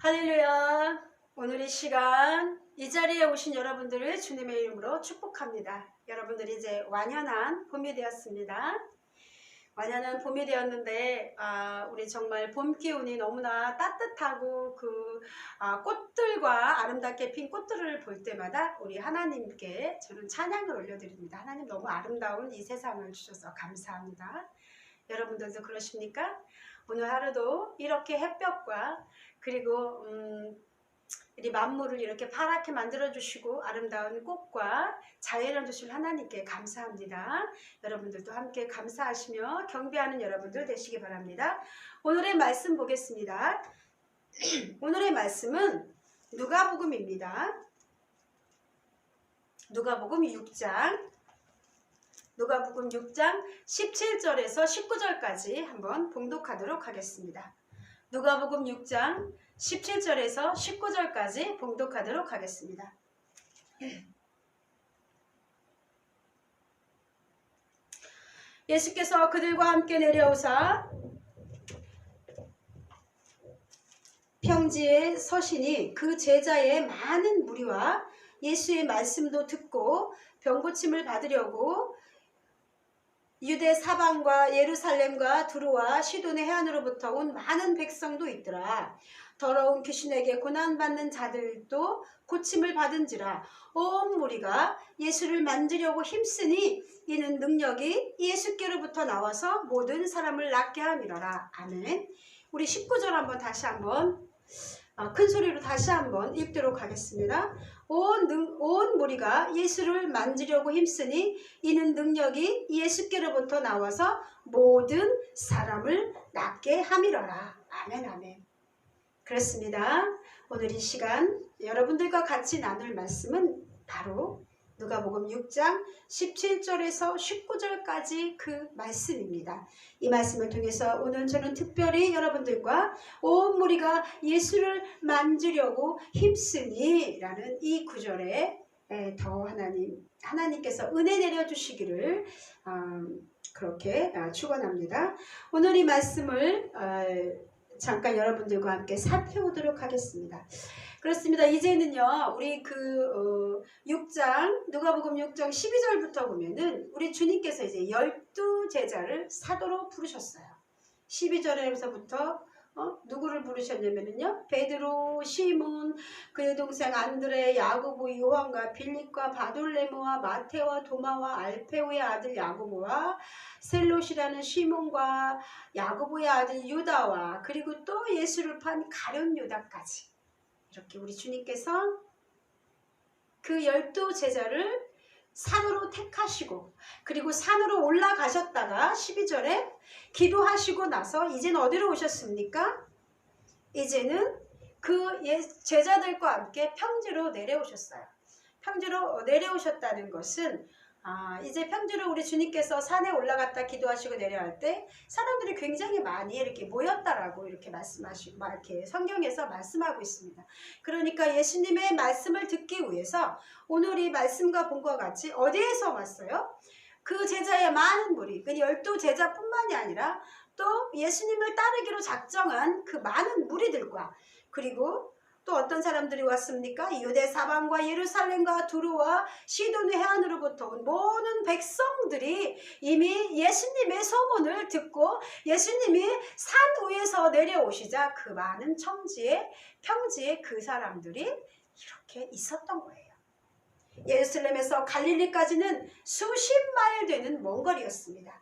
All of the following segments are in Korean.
할렐루야. 오늘 이 시간 이 자리에 오신 여러분들을 주님의 이름으로 축복합니다. 여러분들이 이제 완연한 봄이 되었습니다. 완연한 봄이 되었는데 우리 정말 봄 기운이 너무나 따뜻하고 꽃들과 아름답게 핀 꽃들을 볼 때마다 우리 하나님께 저는 찬양을 올려드립니다. 하나님 너무 아름다운 이 세상을 주셔서 감사합니다. 여러분들도 그러십니까? 오늘 하루도 이렇게 햇볕과 그리고 이 만물을 이렇게 파랗게 만들어주시고 아름다운 꽃과 자연을 주실 하나님께 감사합니다. 여러분들도 함께 감사하시며 경배하는 여러분들 되시기 바랍니다. 오늘의 말씀 보겠습니다. 오늘의 말씀은 누가복음입니다. 누가복음 6장 17절에서 19절까지 한번 봉독하도록 하겠습니다. 누가복음 6장 17절에서 19절까지 봉독하도록 하겠습니다. 예수께서 그들과 함께 내려오사 평지에 서시니 그 제자의 많은 무리와 예수의 말씀도 듣고 병고침을 받으려고 유대 사방과 예루살렘과 두로와 시돈의 해안으로부터 온 많은 백성도 있더라. 더러운 귀신에게 고난받는 자들도 고침을 받은지라. 온 무리가 예수를 만지려고 힘쓰니 이는 능력이 예수께로부터 나와서 모든 사람을 낫게 함이로라. 아멘. 우리 19절 다시 한번 큰 소리로 다시 한번 읽도록 하겠습니다. 온 무리가 예수를 만지려고 힘쓰니 이는 능력이 예수께로부터 나와서 모든 사람을 낫게 함이로라. 아멘 아멘. 그렇습니다. 오늘 이 시간 여러분들과 같이 나눌 말씀은 바로 누가복음 6장 17절에서 19절까지 그 말씀입니다. 이 말씀을 통해서 오늘 저는 특별히 여러분들과 온 무리가 예수를 만지려고 힘쓰니 라는 이 구절에 더 하나님께서 은혜 내려주시기를 그렇게 축원합니다. 오늘 이 말씀을 잠깐 여러분들과 함께 살펴보도록 하겠습니다. 그렇습니다. 이제는요, 우리 누가복음 6장 12절부터 보면은 우리 주님께서 이제 12제자를 사도로 부르셨어요. 12절에서부터 누구를 부르셨냐면요, 베드로, 시몬, 그의 동생 안드레, 야고보, 요한과 빌립과 바돌레모와 마테와 도마와 알페오의 아들 야고보와 셀롯이라는 시몬과 야고보의 아들 유다와 그리고 또 예수를 판 가룟 유다까지, 이렇게 우리 주님께서 그 12제자를 산으로 택하시고 그리고 산으로 올라가셨다가 12절에 기도하시고 나서 이제는 어디로 오셨습니까? 이제는 그 제자들과 함께 평지로 내려오셨어요. 평지로 내려오셨다는 것은 이제 평지로 우리 주님께서 산에 올라갔다 기도하시고 내려갈 때 사람들이 굉장히 많이 이렇게 모였다라고 이렇게 이렇게 성경에서 말씀하고 있습니다. 그러니까 예수님의 말씀을 듣기 위해서 오늘 이 말씀과 본과 같이 어디에서 왔어요? 그 제자의 많은 무리, 그 12제자뿐만이 아니라 또 예수님을 따르기로 작정한 그 많은 무리들과 그리고 또 어떤 사람들이 왔습니까? 유대 사방과 예루살렘과 두로와 시돈의 해안으로부터 온 모든 백성들이 이미 예수님의 소문을 듣고 예수님이 산 위에서 내려오시자 그 많은 평지에 그 사람들이 이렇게 있었던 거예요. 예루살렘에서 갈릴리까지는 수십 마일 되는 먼 거리였습니다.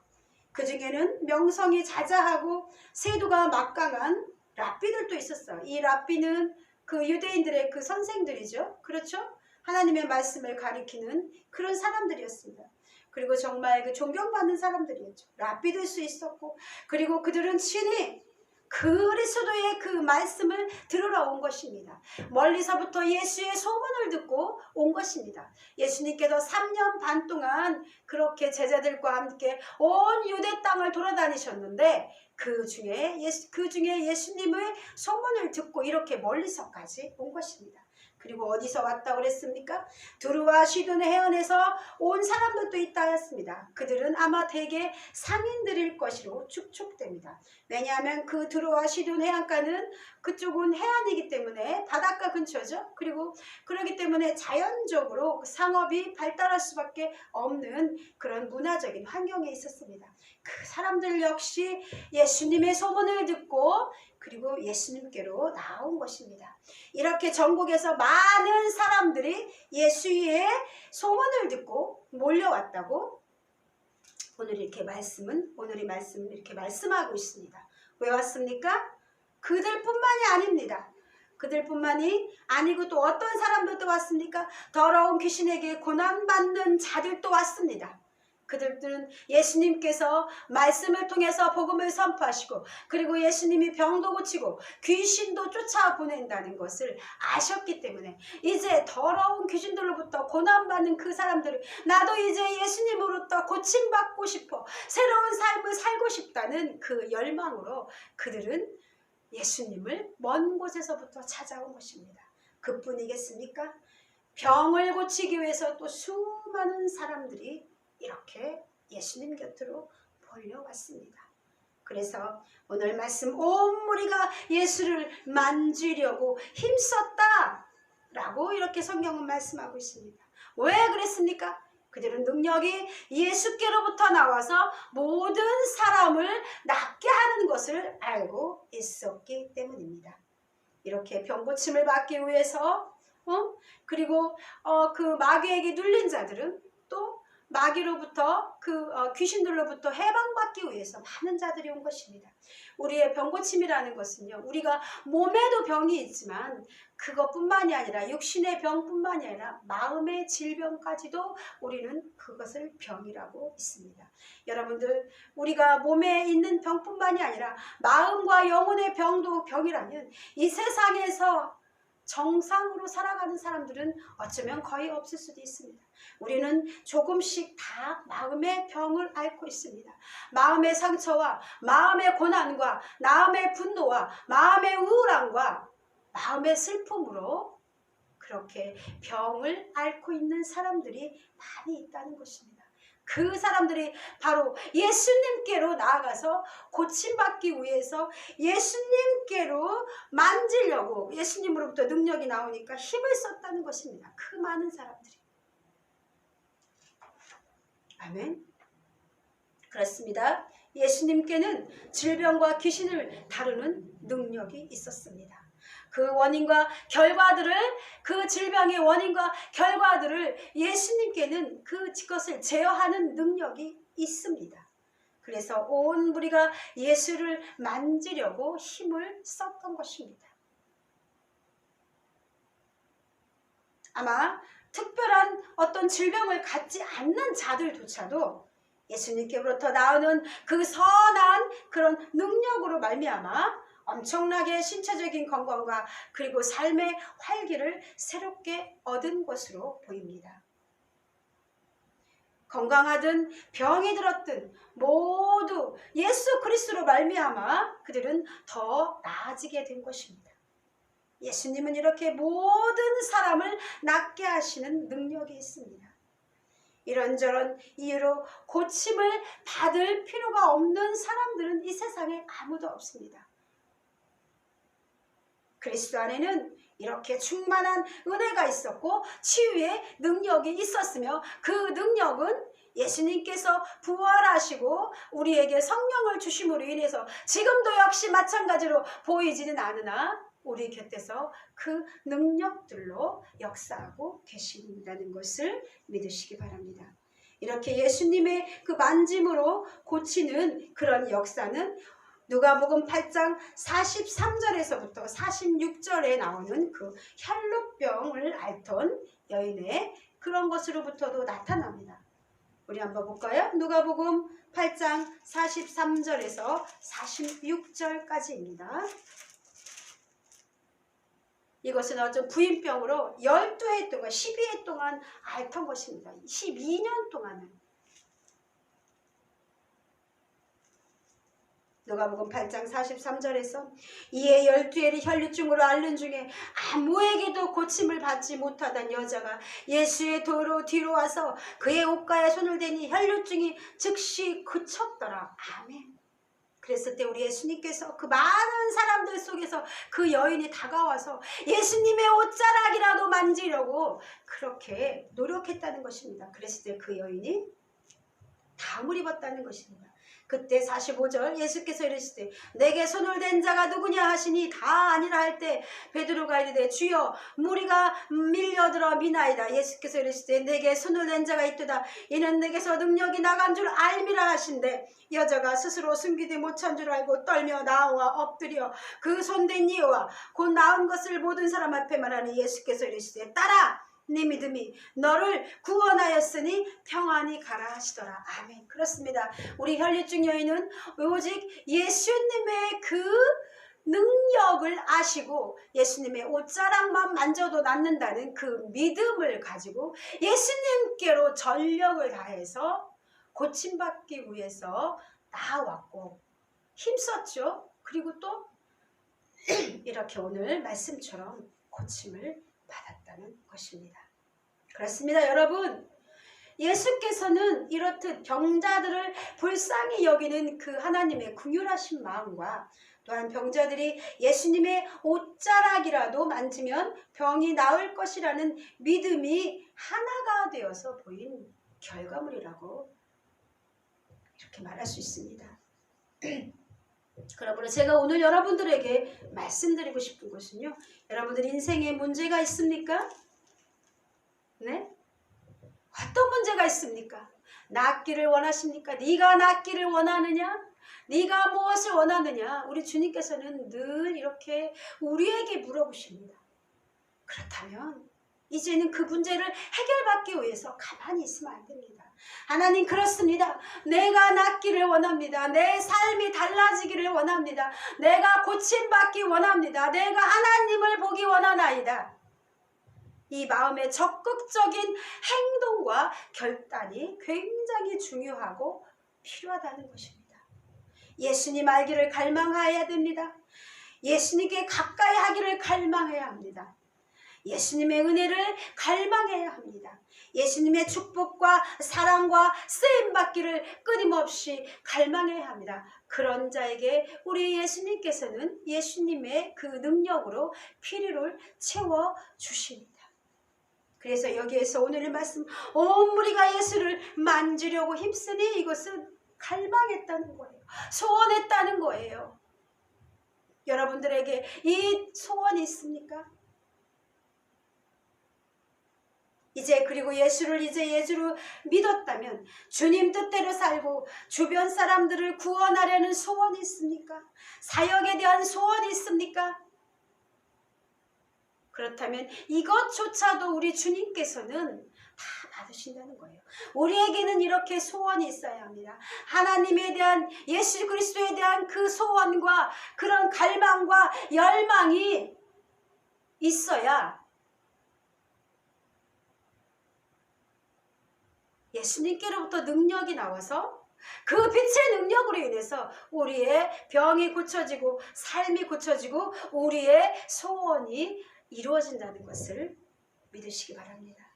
그 중에는 명성이 자자하고 세도가 막강한 랍비들도 있었어요. 이 랍비는 그 유대인들의 그 선생들이죠. 그렇죠? 하나님의 말씀을 가리키는 그런 사람들이었습니다. 그리고 정말 그 존경받는 사람들이었죠. 랍비될 수 있었고, 그리고 그들은 친히 그리스도의 그 말씀을 들으러 온 것입니다. 멀리서부터 예수의 소문을 듣고 온 것입니다. 예수님께서 3년 반 동안 그렇게 제자들과 함께 온 유대 땅을 돌아다니셨는데 그 중에 예수님의 소문을 듣고 이렇게 멀리서까지 온 것입니다. 그리고 어디서 왔다고 그랬습니까? 두루와 시돈의 해안에서 온 사람들도 있다 하였습니다. 그들은 아마 대개 상인들일 것으로 축적됩니다. 왜냐하면 그 두루와 시돈 해안가는 그쪽은 해안이기 때문에 때문에 바닷가 근처죠. 그리고 그렇기 때문에 자연적으로 상업이 발달할 수밖에 없는 그런 문화적인 환경에 있었습니다. 그 사람들 역시 예수님의 소문을 듣고 그리고 예수님께로 나온 것입니다. 이렇게 전국에서 많은 사람들이 예수의 소문을 듣고 몰려왔다고 오늘이 말씀 이렇게 말씀하고 있습니다. 왜 왔습니까? 그들뿐만이 아닙니다. 그들뿐만이 아니고 또 어떤 사람들도 왔습니까? 더러운 귀신에게 고난받는 자들도 왔습니다. 그들은 예수님께서 말씀을 통해서 복음을 선포하시고 그리고 예수님이 병도 고치고 귀신도 쫓아보낸다는 것을 아셨기 때문에 이제 더러운 귀신들로부터 고난받는 그 사람들을 나도 이제 예수님으로부터 고침받고 싶어 새로운 삶을 살고 싶다는 그 열망으로 그들은 예수님을 먼 곳에서부터 찾아온 것입니다. 그뿐이겠습니까? 병을 고치기 위해서 또 수많은 사람들이 이렇게 예수님 곁으로 몰려왔습니다. 그래서 오늘 말씀 온 무리가 예수를 만지려고 힘썼다 라고 이렇게 성경은 말씀하고 있습니다. 왜 그랬습니까? 그들은 능력이 예수께로부터 나와서 모든 사람을 낫게 하는 것을 알고 있었기 때문입니다. 이렇게 병고침을 받기 위해서 그리고 그 마귀에게 눌린 자들은 또 마귀로부터 귀신들로부터 해방받기 위해서 많은 자들이 온 것입니다. 우리의 병고침이라는 것은요, 우리가 몸에도 병이 있지만 그것뿐만이 아니라 육신의 병뿐만이 아니라 마음의 질병까지도 우리는 그것을 병이라고 있습니다. 여러분들, 우리가 몸에 있는 병뿐만이 아니라 마음과 영혼의 병도 병이라면 이 세상에서 정상으로 살아가는 사람들은 어쩌면 거의 없을 수도 있습니다. 우리는 조금씩 다 마음의 병을 앓고 있습니다. 마음의 상처와 마음의 고난과 마음의 분노와 마음의 우울함과 마음의 슬픔으로 그렇게 병을 앓고 있는 사람들이 많이 있다는 것입니다. 그 사람들이 바로 예수님께로 나아가서 고침받기 위해서 예수님께로 만지려고 예수님으로부터 능력이 나오니까 힘을 썼다는 것입니다. 그 많은 사람들이. 아멘. 그렇습니다. 예수님께는 질병과 귀신을 다루는 능력이 있었습니다. 그 원인과 결과들을, 그 질병의 원인과 결과들을 예수님께는 그것을 제어하는 능력이 있습니다. 그래서 온 무리가 예수를 만지려고 힘을 썼던 것입니다. 아마 특별한 어떤 질병을 갖지 않는 자들조차도 예수님께로부터 나오는 그 선한 그런 능력으로 말미암아 엄청나게 신체적인 건강과 그리고 삶의 활기를 새롭게 얻은 것으로 보입니다. 건강하든 병이 들었든 모두 예수 그리스도로 말미암아 그들은 더 나아지게 된 것입니다. 예수님은 이렇게 모든 사람을 낫게 하시는 능력이 있습니다. 이런저런 이유로 고침을 받을 필요가 없는 사람들은 이 세상에 아무도 없습니다. 그리스도 안에는 이렇게 충만한 은혜가 있었고 치유의 능력이 있었으며 그 능력은 예수님께서 부활하시고 우리에게 성령을 주심으로 인해서 지금도 역시 마찬가지로 보이지는 않으나 우리 곁에서 그 능력들로 역사하고 계신다는 것을 믿으시기 바랍니다. 이렇게 예수님의 그 만짐으로 고치는 그런 역사는 누가복음 8장 43절에서부터 46절에 나오는 그 혈루병을 앓던 여인의 그런 것으로부터도 나타납니다. 우리 한번 볼까요? 누가복음 8장 43절에서 46절까지입니다. 이것은 어떤 부인병으로 12해 동안 12해 동안 앓던 것입니다. 12년 동안은. 누가복음 8장 43절에서 이에 12해를 혈루증으로 앓는 중에 아무에게도 고침을 받지 못하던 여자가 예수의 도로 뒤로 와서 그의 옷가에 손을 대니 혈루증이 즉시 그쳤더라. 아멘. 그랬을 때 우리 예수님께서 그 많은 사람들 속에서 그 여인이 다가와서 예수님의 옷자락이라도 만지려고 그렇게 노력했다는 것입니다. 그랬을 때 그 여인이 담을 입었다는 것입니다. 그때 45절 예수께서 이르시되 내게 손을 댄 자가 누구냐 하시니 다 아니라 할 때 베드로가 이르되 주여 무리가 밀려들어 미나이다. 예수께서 이르시되 내게 손을 댄 자가 있도다. 이는 내게서 능력이 나간 줄 알미라 하신대 여자가 스스로 숨기지 못한 줄 알고 떨며 나와 엎드려 그 손댄 이유와 곧 나은 것을 모든 사람 앞에 말하니 예수께서 이르시되 따라 네 믿음이 너를 구원하였으니 평안히 가라 하시더라. 아멘. 그렇습니다. 우리 혈류증 여인은 오직 예수님의 그 능력을 아시고 예수님의 옷자락만 만져도 낫는다는 그 믿음을 가지고 예수님께로 전력을 다해서 고침받기 위해서 나아왔고 힘썼죠. 그리고 또 이렇게 오늘 말씀처럼 고침을 받았다는 것입니다. 그렇습니다. 여러분, 예수께서는 이렇듯 병자들을 불쌍히 여기는 그 하나님의 긍휼하신 마음과 또한 병자들이 예수님의 옷자락이라도 만지면 병이 나을 것이라는 믿음이 하나가 되어서 보인 결과물이라고 이렇게 말할 수 있습니다. 그러므로 제가 오늘 여러분들에게 말씀드리고 싶은 것은요. 여러분들 인생에 문제가 있습니까? 네? 어떤 문제가 있습니까? 낫기를 원하십니까? 네가 낫기를 원하느냐? 네가 무엇을 원하느냐? 우리 주님께서는 늘 이렇게 우리에게 물어보십니다. 그렇다면 이제는 그 문제를 해결받기 위해서 가만히 있으면 안 됩니다. 하나님 그렇습니다. 내가 낫기를 원합니다. 내 삶이 달라지기를 원합니다. 내가 고침받기 원합니다. 내가 하나님을 보기 원하나이다. 이 마음의 적극적인 행동과 결단이 굉장히 중요하고 필요하다는 것입니다. 예수님 알기를 갈망해야 됩니다. 예수님께 가까이 하기를 갈망해야 합니다. 예수님의 은혜를 갈망해야 합니다. 예수님의 축복과 사랑과 쓰임받기를 끊임없이 갈망해야 합니다. 그런 자에게 우리 예수님께서는 예수님의 그 능력으로 필요를 채워주십니다. 그래서 여기에서 오늘의 말씀 온 무리가 예수를 만지려고 힘쓰니 이것은 갈망했다는 거예요. 소원했다는 거예요. 여러분들에게 이 소원이 있습니까? 그리고 예수를 예수로 믿었다면 주님 뜻대로 살고 주변 사람들을 구원하려는 소원이 있습니까? 사역에 대한 소원이 있습니까? 그렇다면 이것조차도 우리 주님께서는 다 받으신다는 거예요. 우리에게는 이렇게 소원이 있어야 합니다. 하나님에 대한 예수 그리스도에 대한 그 소원과 그런 갈망과 열망이 있어야 예수님께로부터 능력이 나와서 그 빛의 능력으로 인해서 우리의 병이 고쳐지고 삶이 고쳐지고 우리의 소원이 이루어진다는 것을 믿으시기 바랍니다.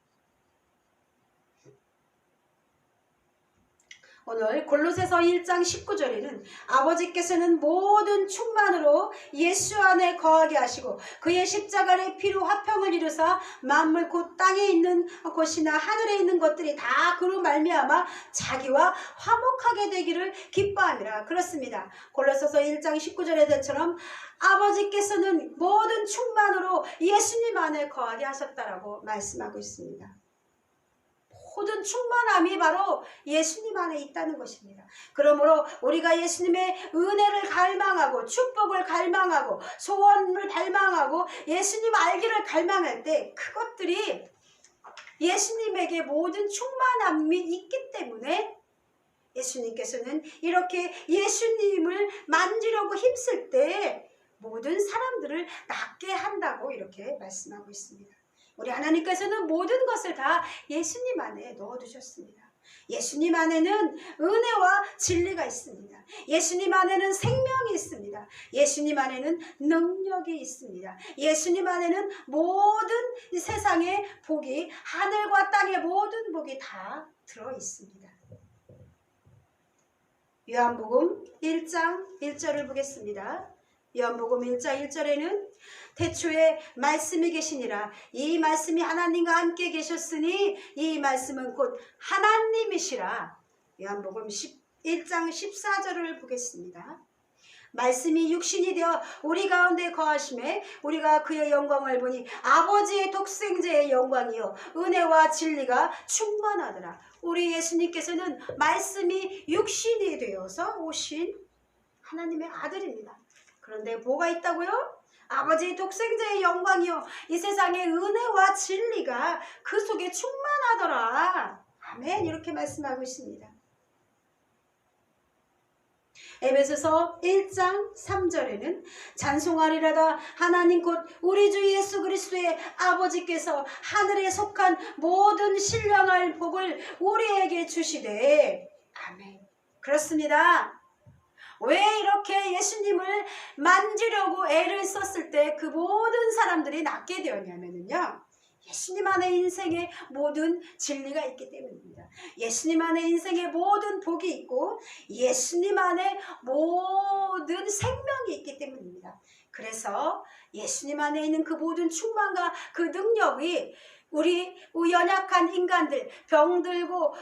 오늘 골로새서 1장 19절에는 아버지께서는 모든 충만으로 예수 안에 거하게 하시고 그의 십자가의 피로 화평을 이루사 만물 곧 땅에 있는 곳이나 하늘에 있는 것들이 다 그로 말미암아 자기와 화목하게 되기를 기뻐함이라. 그렇습니다. 골로새서 1장 19절의 대처럼 아버지께서는 모든 충만으로 예수님 안에 거하게 하셨다라고 말씀하고 있습니다. 모든 충만함이 바로 예수님 안에 있다는 것입니다. 그러므로 우리가 예수님의 은혜를 갈망하고 축복을 갈망하고 소원을 갈망하고 예수님 알기를 갈망할 때 그것들이 예수님에게 모든 충만함이 있기 때문에 예수님께서는 이렇게 예수님을 만지려고 힘쓸 때 모든 사람들을 낫게 한다고 이렇게 말씀하고 있습니다. 우리 하나님께서는 모든 것을 다 예수님 안에 넣어두셨습니다. 예수님 안에는 은혜와 진리가 있습니다. 예수님 안에는 생명이 있습니다. 예수님 안에는 능력이 있습니다. 예수님 안에는 모든 세상의 복이 하늘과 땅의 모든 복이 다 들어있습니다. 요한복음 1장 1절을 보겠습니다. 요한복음 1장 1절에는 태초에 말씀이 계시니라. 이 말씀이 하나님과 함께 계셨으니 이 말씀은 곧 하나님이시라. 요한복음 1장 14절을 보겠습니다. 말씀이 육신이 되어 우리 가운데 거하심에 우리가 그의 영광을 보니 아버지의 독생자의 영광이요 은혜와 진리가 충만하더라. 우리 예수님께서는 말씀이 육신이 되어서 오신 하나님의 아들입니다. 그런데 뭐가 있다고요? 아버지의 독생자의 영광이요 이 세상의 은혜와 진리가 그 속에 충만하더라. 아멘. 이렇게 말씀하고 있습니다. 에베소서 1장 3절에는 찬송하리라다 하나님 곧 우리 주 예수 그리스도의 아버지께서 하늘에 속한 모든 신령할 복을 우리에게 주시되. 아멘. 그렇습니다. 왜 이렇게 예수님을 만지려고 애를 썼을 때 그 모든 사람들이 낫게 되었냐면요, 예수님 안에 인생의 모든 진리가 있기 때문입니다. 예수님 안에 인생의 모든 복이 있고 예수님 안에 모든 생명이 있기 때문입니다. 그래서 예수님 안에 있는 그 모든 충만과 그 능력이 우리 연약한 인간들, 병들고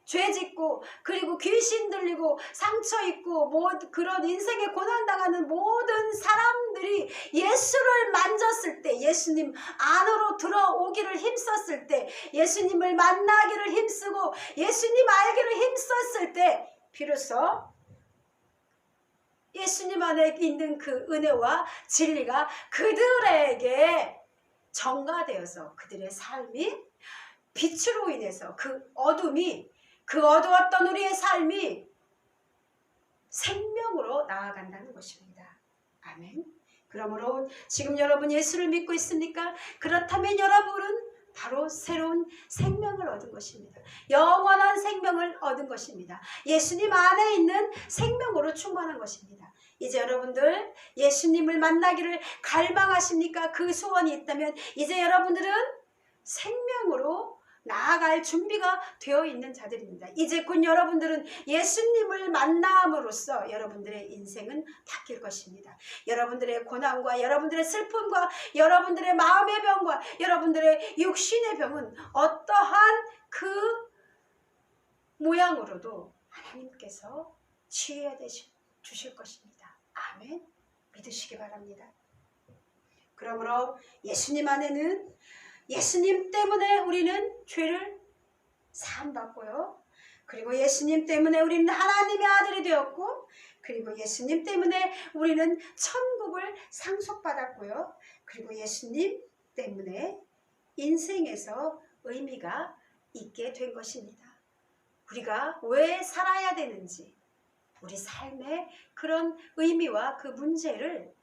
죄 짓고 그리고 귀신 들리고 상처 있고 그런 인생에 고난당하는 모든 사람들이 예수를 만졌을 때, 예수님 안으로 들어오기를 힘썼을 때, 예수님을 만나기를 힘쓰고 예수님 알기를 힘썼을 때 비로소 예수님 안에 있는 그 은혜와 진리가 그들에게 전가되어서 그들의 삶이 빛으로 인해서 그 어두웠던 우리의 삶이 생명으로 나아간다는 것입니다. 아멘. 그러므로 지금 여러분 예수를 믿고 있습니까? 그렇다면 여러분은 바로 새로운 생명을 얻은 것입니다. 영원한 생명을 얻은 것입니다. 예수님 안에 있는 생명으로 충만한 것입니다. 이제 여러분들 예수님을 만나기를 갈망하십니까? 그 소원이 있다면 이제 여러분들은 생명으로 나아갈 준비가 되어 있는 자들입니다. 이제 곧 여러분들은 예수님을 만남으로써 여러분들의 인생은 바뀔 것입니다. 여러분들의 고난과 여러분들의 슬픔과 여러분들의 마음의 병과 여러분들의 육신의 병은 어떠한 그 모양으로도 하나님께서 치유해 주실 것입니다. 아멘. 믿으시기 바랍니다. 그러므로 예수님 안에는 예수님 때문에 우리는 죄를 사함받고요. 그리고 예수님 때문에 우리는 하나님의 아들이 되었고, 그리고 예수님 때문에 우리는 천국을 상속받았고요. 그리고 예수님 때문에 인생에서 의미가 있게 된 것입니다. 우리가 왜 살아야 되는지, 우리 삶의 그런 의미와 그 문제를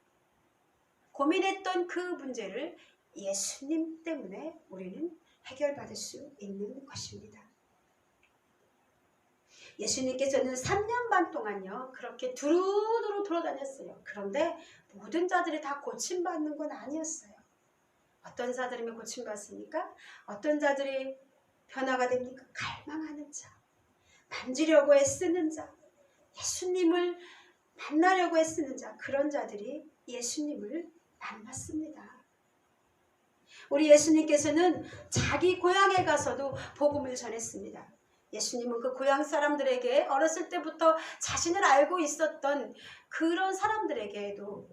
고민했던 그 문제를 예수님 때문에 우리는 해결받을 수 있는 것입니다. 예수님께서는 3년 반 동안요 그렇게 두루두루 돌아다녔어요. 그런데 모든 자들이 다 고침받는 건 아니었어요. 어떤 자들이면 고침받습니까? 어떤 자들이 변화가 됩니까? 갈망하는 자, 만지려고 애쓰는 자, 예수님을 만나려고 애쓰는 자, 그런 자들이 예수님을 만났습니다. 우리 예수님께서는 자기 고향에 가서도 복음을 전했습니다. 예수님은 그 고향 사람들에게 어렸을 때부터 자신을 알고 있었던 그런 사람들에게도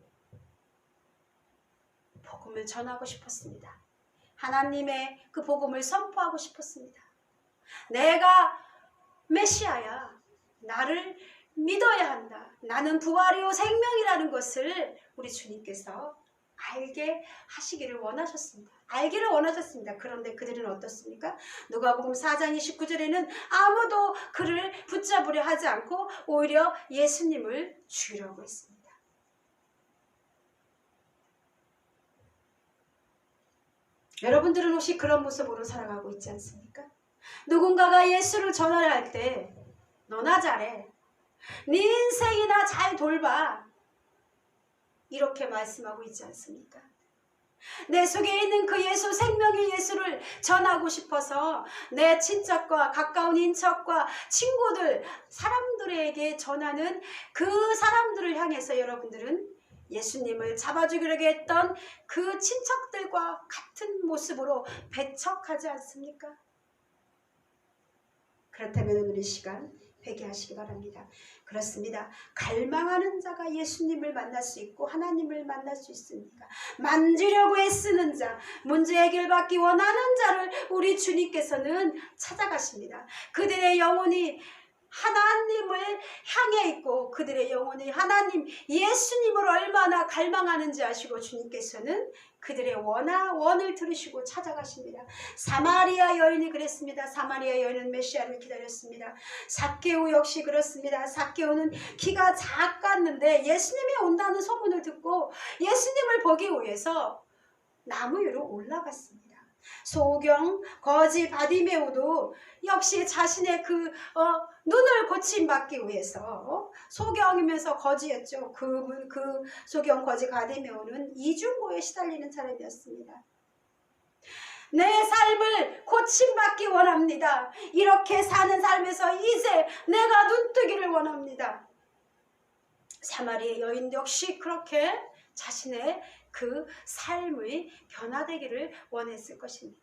복음을 전하고 싶었습니다. 하나님의 그 복음을 선포하고 싶었습니다. 내가 메시아야. 나를 믿어야 한다. 나는 부활이요 생명이라는 것을 우리 주님께서 알게 하시기를 원하셨습니다. 알기를 원하셨습니다. 그런데 그들은 어떻습니까? 누가복음 4장 29절에는 아무도 그를 붙잡으려 하지 않고 오히려 예수님을 죽이려고 했습니다. 여러분들은 혹시 그런 모습으로 살아가고 있지 않습니까? 누군가가 예수를 전하려 할 때 너나 잘해. 네 인생이나 잘 돌봐. 이렇게 말씀하고 있지 않습니까? 내 속에 있는 그 예수, 생명의 예수를 전하고 싶어서 내 친척과 가까운 인척과 친구들, 사람들에게 전하는 그 사람들을 향해서 여러분들은 예수님을 잡아주기로 했던 그 친척들과 같은 모습으로 배척하지 않습니까? 그렇다면 오늘 이 시간 회개하시기 바랍니다. 그렇습니다. 갈망하는 자가 예수님을 만날 수 있고 하나님을 만날 수 있습니까? 만지려고 애쓰는 자, 문제 해결받기 원하는 자를 우리 주님께서는 찾아가십니다. 그들의 영혼이 하나님을 향해 있고 그들의 영혼이 하나님 예수님을 얼마나 갈망하는지 아시고 주님께서는 그들의 원을 들으시고 찾아가십니다. 사마리아 여인이 그랬습니다. 사마리아 여인은 메시아를 기다렸습니다. 삭개오 역시 그렇습니다. 삭개오는 키가 작았는데 예수님이 온다는 소문을 듣고 예수님을 보기 위해서 나무 위로 올라갔습니다. 소경 거지 바디메오도 역시 자신의 눈을 고침받기 위해서 소경이면서 거지였죠. 그 소경 거지 바디메오는 이중고에 시달리는 사람이었습니다. 내 삶을 고침받기 원합니다. 이렇게 사는 삶에서 이제 내가 눈뜨기를 원합니다. 사마리아 여인 역시 그렇게 자신의 그 삶의 변화되기를 원했을 것입니다.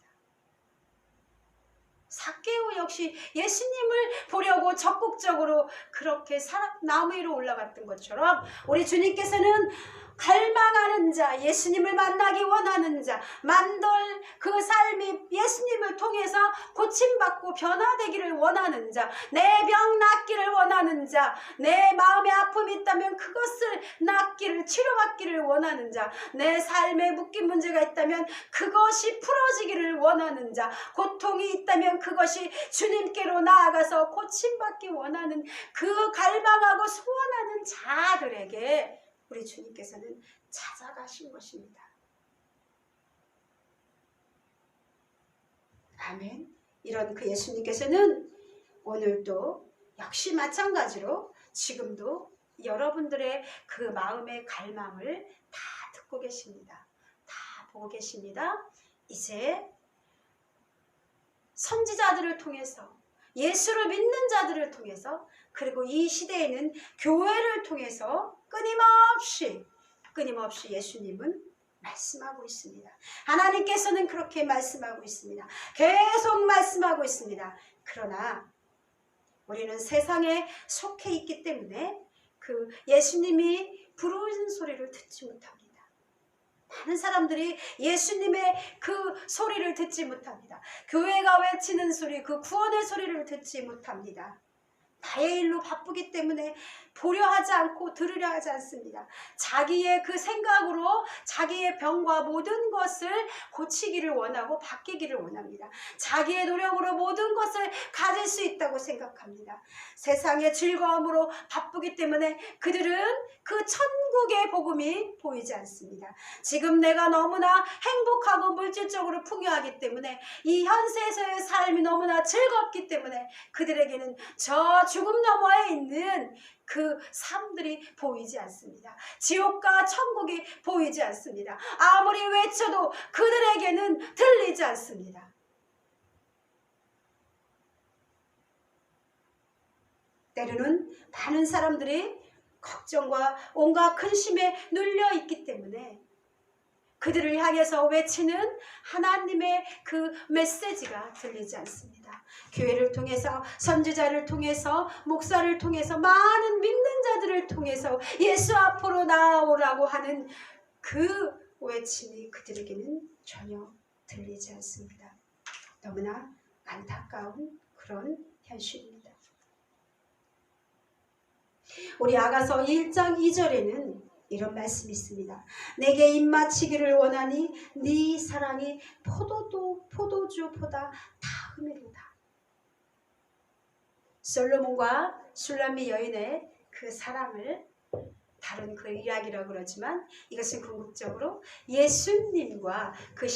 삭개오 역시 예수님을 보려고 적극적으로 그렇게 나무 위로 올라갔던 것처럼 우리 주님께서는 갈망하는 자, 예수님을 만나기 원하는 자, 만들 그 삶이 예수님을 통해서 고침받고 변화되기를 원하는 자, 내 병 낫기를 원하는 자, 내 마음에 아픔이 있다면 그것을 낫기를 치료받기를 원하는 자, 내 삶에 묶인 문제가 있다면 그것이 풀어지기를 원하는 자, 고통이 있다면 그것이 주님께로 나아가서 고침받기 원하는 그 갈망하고 소원하는 자들에게 우리 주님께서는 찾아가신 것입니다. 아멘. 이런 그 예수님께서는 오늘도 역시 마찬가지로 지금도 여러분들의 그 마음의 갈망을 다 듣고 계십니다. 다 보고 계십니다. 이제 선지자들을 통해서 예수를 믿는 자들을 통해서 그리고 이 시대에는 교회를 통해서 끊임없이 예수님은 말씀하고 있습니다. 하나님께서는 그렇게 말씀하고 있습니다. 계속 말씀하고 있습니다. 그러나 우리는 세상에 속해 있기 때문에 그 예수님이 부르는 소리를 듣지 못합니다. 많은 사람들이 예수님의 그 소리를 듣지 못합니다. 교회가 외치는 소리, 그 구원의 소리를 듣지 못합니다. 나의 일로 바쁘기 때문에 보려 하지 않고 들으려 하지 않습니다. 자기의 그 생각으로 자기의 병과 모든 것을 고치기를 원하고 바뀌기를 원합니다. 자기의 노력으로 모든 것을 가질 수 있다고 생각합니다. 세상의 즐거움으로 바쁘기 때문에 그들은 그 천국의 복음이 보이지 않습니다. 지금 내가 너무나 행복하고 물질적으로 풍요하기 때문에 이 현세에서의 삶이 너무나 즐겁기 때문에 그들에게는 저 죽음 너머에 있는 그 삶들이 보이지 않습니다. 지옥과 천국이 보이지 않습니다. 아무리 외쳐도 그들에게는 들리지 않습니다. 때로는 많은 사람들이 걱정과 온갖 근심에 눌려 있기 때문에 그들을 향해서 외치는 하나님의 그 메시지가 들리지 않습니다. 교회를 통해서, 선지자를 통해서, 목사를 통해서, 많은 믿는 자들을 통해서 예수 앞으로 나아오라고 하는 그 외침이 그들에게는 전혀 들리지 않습니다. 너무나 안타까운 그런 현실입니다. 우리 아가서 1장 2절에는 이런 말씀이 있습니다. 내게 입맞추기를 원하니 네 사랑이 포도주보다 다음이로다. 솔로몬과 슐라미 여인의 그 사랑을 다른 그 이야기라고 그러지만 이것은 궁극적으로 예수님과 그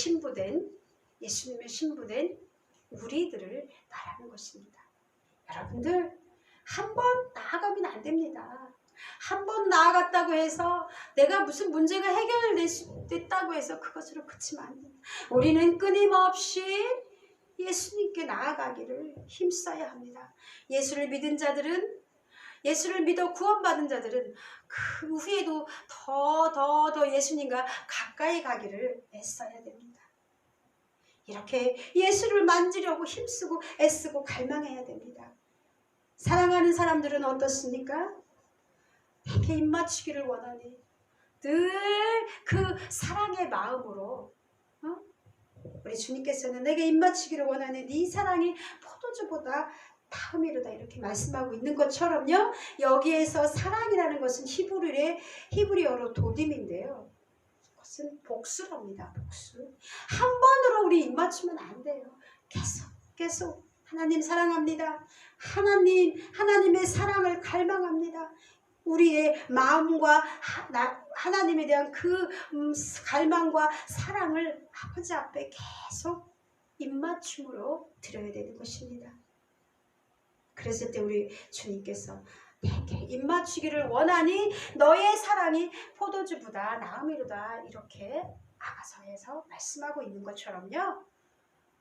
예수님의 신부된 우리들을 말하는 것입니다. 여러분들 한 번 나아가면 안 됩니다. 한 번 나아갔다고 해서 내가 무슨 문제가 해결됐다고 해서 그것으로 그치면 안 된다. 우리는 끊임없이 예수님께 나아가기를 힘써야 합니다. 예수를 믿은 자들은, 예수를 믿어 구원받은 자들은 그 후에도 더 예수님과 가까이 가기를 애써야 됩니다. 이렇게 예수를 만지려고 힘쓰고 애쓰고 갈망해야 됩니다. 사랑하는 사람들은 어떻습니까? 내게 입맞추기를 원하니 늘 그 사랑의 마음으로, 우리 주님께서는 내게 입맞추기를 원하니 네 사랑이 포도주보다 다음이로다 이렇게 말씀하고 있는 것처럼요. 여기에서 사랑이라는 것은 히브리어로 도딤인데요. 그것은 복수랍니다. 복수. 한 번으로 우리 입맞추면 안 돼요. 계속 하나님 사랑합니다. 하나님의 사랑을 갈망합니다. 우리의 마음과 하나님에 대한 그 갈망과 사랑을 아버지 앞에 계속 입맞춤으로 드려야 되는 것입니다. 그랬을 때 우리 주님께서 내게 입맞추기를 원하니 너의 사랑이 포도주보다 나음이로다 이렇게 아가서에서 말씀하고 있는 것처럼요.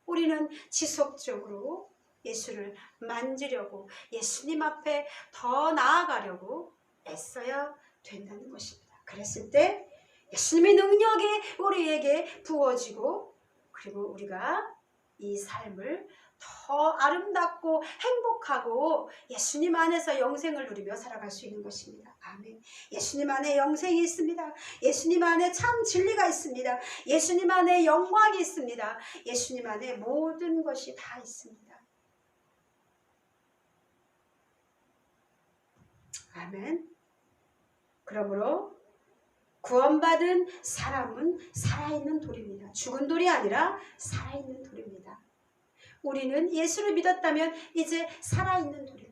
우리는 지속적으로 예수를 만지려고 예수님 앞에 더 나아가려고 애써야 된다는 것입니다. 그랬을 때 예수님의 능력이 우리에게 부어지고 그리고 우리가 이 삶을 더 아름답고 행복하고 예수님 안에서 영생을 누리며 살아갈 수 있는 것입니다. 아멘. 예수님 안에 영생이 있습니다. 예수님 안에 참 진리가 있습니다. 예수님 안에 영광이 있습니다. 예수님 안에 모든 것이 다 있습니다. 아멘. 그러므로 구원받은 사람은 살아있는 돌입니다. 죽은 돌이 아니라 살아있는 돌입니다. 우리는 예수를 믿었다면 이제 살아있는 돌입니다.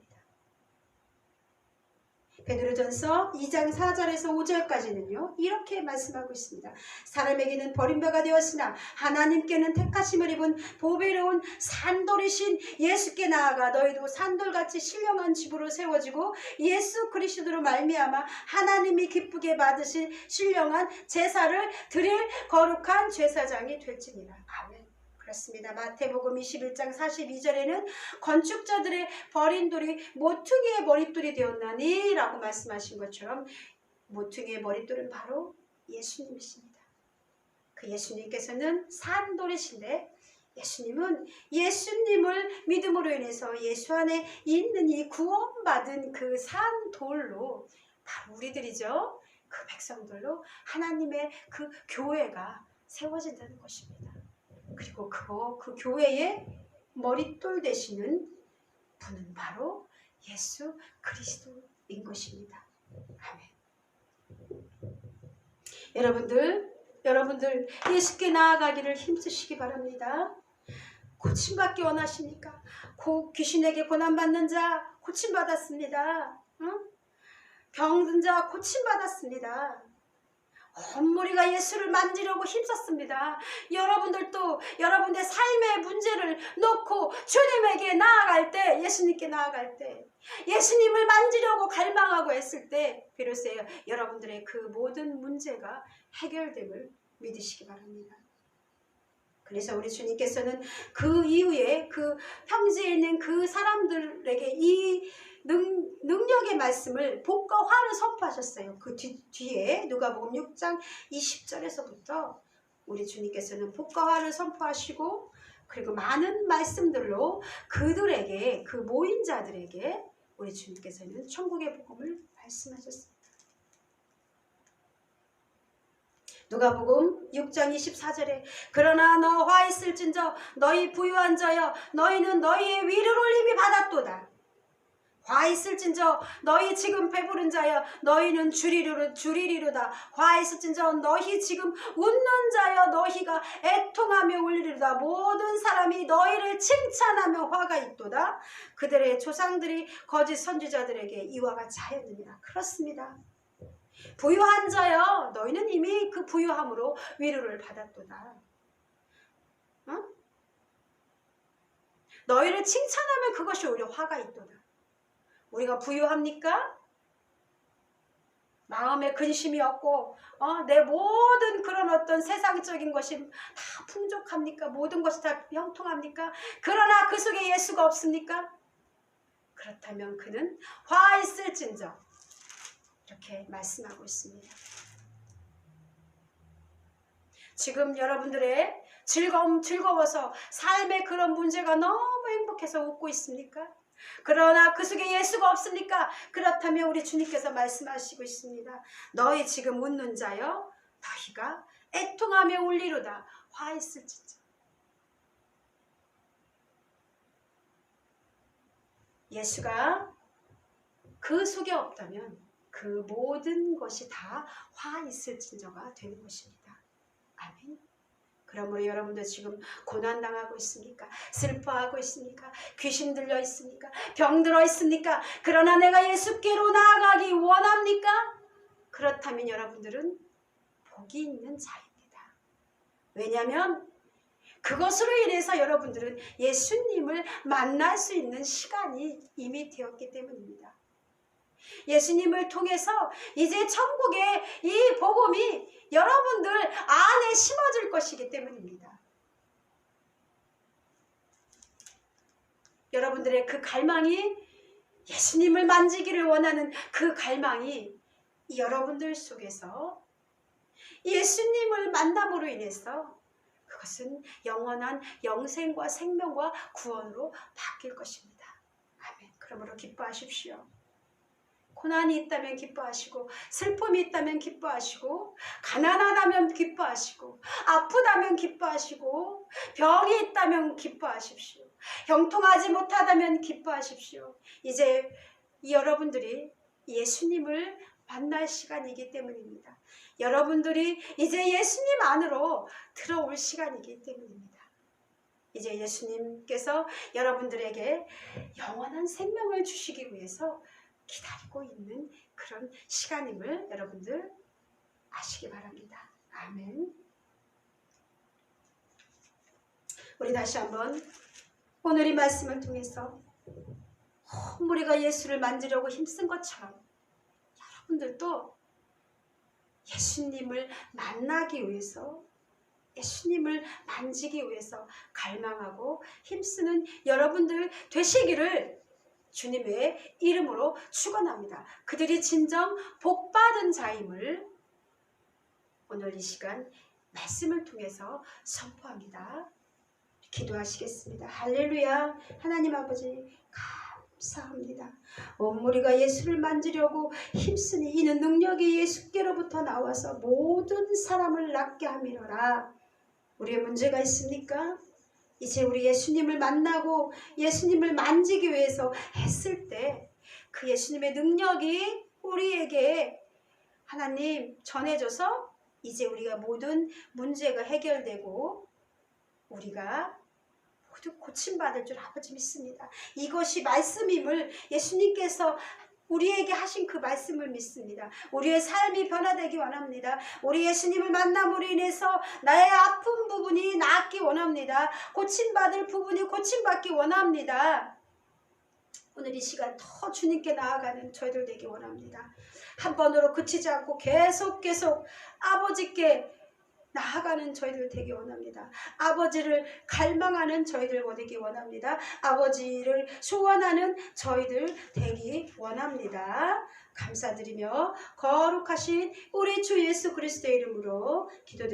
베드로전서 2장 4절에서 5절까지는요. 이렇게 말씀하고 있습니다. 사람에게는 버림받아 되었으나 하나님께는 택하심을 입은 보배로운 산돌이신 예수께 나아가 너희도 산돌같이 신령한 집으로 세워지고 예수 그리스도로 말미암아 하나님이 기쁘게 받으신 신령한 제사를 드릴 거룩한 제사장이 될지니라. 아멘. 그렇습니다. 마태복음 21장 42절에는 건축자들의 버린 돌이 모퉁이의 머릿돌이 되었나니 라고 말씀하신 것처럼 모퉁이의 머릿돌은 바로 예수님이십니다. 그 예수님께서는 산돌이신데 예수님은 예수님을 믿음으로 인해서 예수 안에 있는 이 구원받은 그 산돌로 바로 우리들이죠. 그 백성들로 하나님의 그 교회가 세워진다는 것입니다. 그리고 그 교회의 머릿돌 되시는 분은 바로 예수 그리스도인 것입니다. 아멘. 여러분들 예수께 나아가기를 힘쓰시기 바랍니다. 고침받기 원하십니까? 귀신에게 고난받는 자 고침받았습니다. 병든 자 고침받았습니다. 무리가 예수를 만지려고 힘썼습니다. 여러분들도 여러분의 삶의 문제를 놓고 주님에게 나아갈 때, 예수님께 나아갈 때, 예수님을 만지려고 갈망하고 했을 때 비로소 여러분들의 그 모든 문제가 해결됨을 믿으시기 바랍니다. 그래서 우리 주님께서는 그 이후에 그 평지에 있는 그 사람들에게 이 능력의 말씀을 복과 화를 선포하셨어요. 그 뒤에 누가복음 6장 20절에서부터 우리 주님께서는 복과 화를 선포하시고 그리고 많은 말씀들로 그들에게 그 모인 자들에게 우리 주님께서는 천국의 복음을 말씀하셨습니다. 누가복음 6장 24절에 그러나 너 화 있을진저 너희 부유한 자여 너희는 너희의 위를 올림이 받았도다. 화 있을진저 너희 지금 배부른 자여 너희는 주리리로다. 화 있을진저 너희 지금 웃는 자여 너희가 애통하며 울리리로다. 모든 사람이 너희를 칭찬하며 화가 있도다. 그들의 조상들이 거짓 선지자들에게 이와 같이 하였느니라. 그렇습니다. 부유한 자여 너희는 이미 그 부유함으로 위로를 받았도다. 너희를 칭찬하면 그것이 오히려 화가 있도다. 우리가 부유합니까? 마음에 근심이 없고 내 모든 그런 어떤 세상적인 것이 다 풍족합니까? 모든 것이 다 형통합니까? 그러나 그 속에 예수가 없습니까? 그렇다면 그는 화 있을진저, 이렇게 말씀하고 있습니다. 지금 여러분들의 즐거워서 삶의 그런 문제가 너무 행복해서 웃고 있습니까? 그러나 그 속에 예수가 없습니까? 그렇다면 우리 주님께서 말씀하시고 있습니다. 너희 지금 웃는 자여, 너희가 애통하며 울리로다. 화 있을진저. 예수가 그 속에 없다면 그 모든 것이 다 화 있을진저가 되는 것입니다. 아멘. 그러므로 여러분들 지금 고난당하고 있습니까? 슬퍼하고 있습니까? 귀신 들려 있습니까? 병들어 있습니까? 그러나 내가 예수께로 나아가기 원합니까? 그렇다면 여러분들은 복이 있는 자입니다. 왜냐하면 그것으로 인해서 여러분들은 예수님을 만날 수 있는 시간이 이미 되었기 때문입니다. 예수님을 통해서 이제 천국의 이 복음이 여러분들 안에 심어질 것이기 때문입니다. 여러분들의 그 갈망이, 예수님을 만지기를 원하는 그 갈망이 여러분들 속에서 예수님을 만남으로 인해서 그것은 영원한 영생과 생명과 구원으로 바뀔 것입니다. 아멘. 그러므로 기뻐하십시오. 고난이 있다면 기뻐하시고, 슬픔이 있다면 기뻐하시고, 가난하다면 기뻐하시고, 아프다면 기뻐하시고, 병이 있다면 기뻐하십시오. 형통하지 못하다면 기뻐하십시오. 이제 여러분들이 예수님을 만날 시간이기 때문입니다. 여러분들이 이제 예수님 안으로 들어올 시간이기 때문입니다. 이제 예수님께서 여러분들에게 영원한 생명을 주시기 위해서 기다리고 있는 그런 시간임을 여러분들 아시기 바랍니다. 아멘. 우리 다시 한번 오늘 이 말씀을 통해서 우리가 예수를 만지려고 힘쓴 것처럼 여러분들도 예수님을 만나기 위해서, 예수님을 만지기 위해서 갈망하고 힘쓰는 여러분들 되시기를 주님의 이름으로 축원합니다. 그들이 진정 복받은 자임을 오늘 이 시간 말씀을 통해서 선포합니다. 기도하시겠습니다. 할렐루야. 하나님 아버지 감사합니다. 우리가 예수를 만지려고 힘쓰니 이는 능력이 예수께로부터 나와서 모든 사람을 낫게 함이로라. 우리의 문제가 있습니까? 이제 우리 예수님을 만나고 예수님을 만지기 위해서 했을 때 그 예수님의 능력이 우리에게 하나님 전해져서 이제 우리가 모든 문제가 해결되고 우리가 모두 고침받을 줄 아버지 믿습니다. 이것이 말씀임을 예수님께서 우리에게 하신 그 말씀을 믿습니다. 우리의 삶이 변화되기 원합니다. 우리 예수님을 만남으로 인해서 나의 아픈 부분이 낫기 원합니다. 고침받을 부분이 고침받기 원합니다. 오늘 이 시간 더 주님께 나아가는 저희들 되기 원합니다. 한 번으로 그치지 않고 계속 아버지께 나아가는 저희들 되기 원합니다. 아버지를 갈망하는 저희들 되기 원합니다. 아버지를 소원하는 저희들 되기 원합니다. 감사드리며 거룩하신 우리 주 예수 그리스도의 이름으로 기도드립니다.